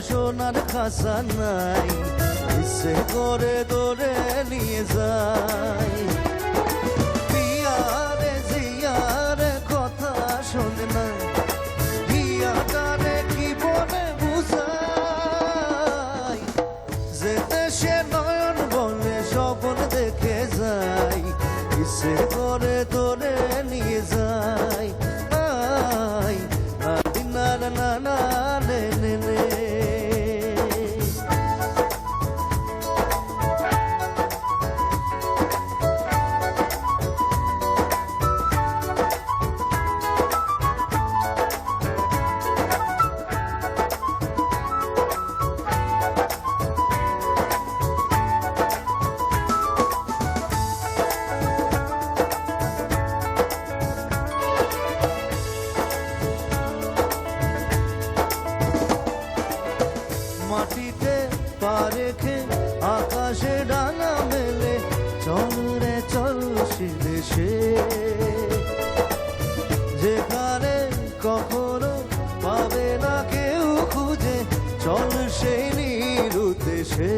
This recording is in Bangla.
সোনার খাসা নাই, ইচ্ছে করে দৌড়ে নিয়ে যাই। পিয়ারে জিয়ারে কথা শোনে না, হিয়াটারে কি বলে বুঝাই। যেতে সে নয়ন বলে স্বপ্ন দেখে যাই, ইচ্ছে করে দৌড়ে নিয়ে যাই। আই না না না না নে নে নে। মাটিতে পা রেখে আকাশে ডানা মেলে, চল রে চল সে দেশে, যেখানে কখনো পাবে না কেউ খুঁজে, চল সেই নিরুদ্দেশে।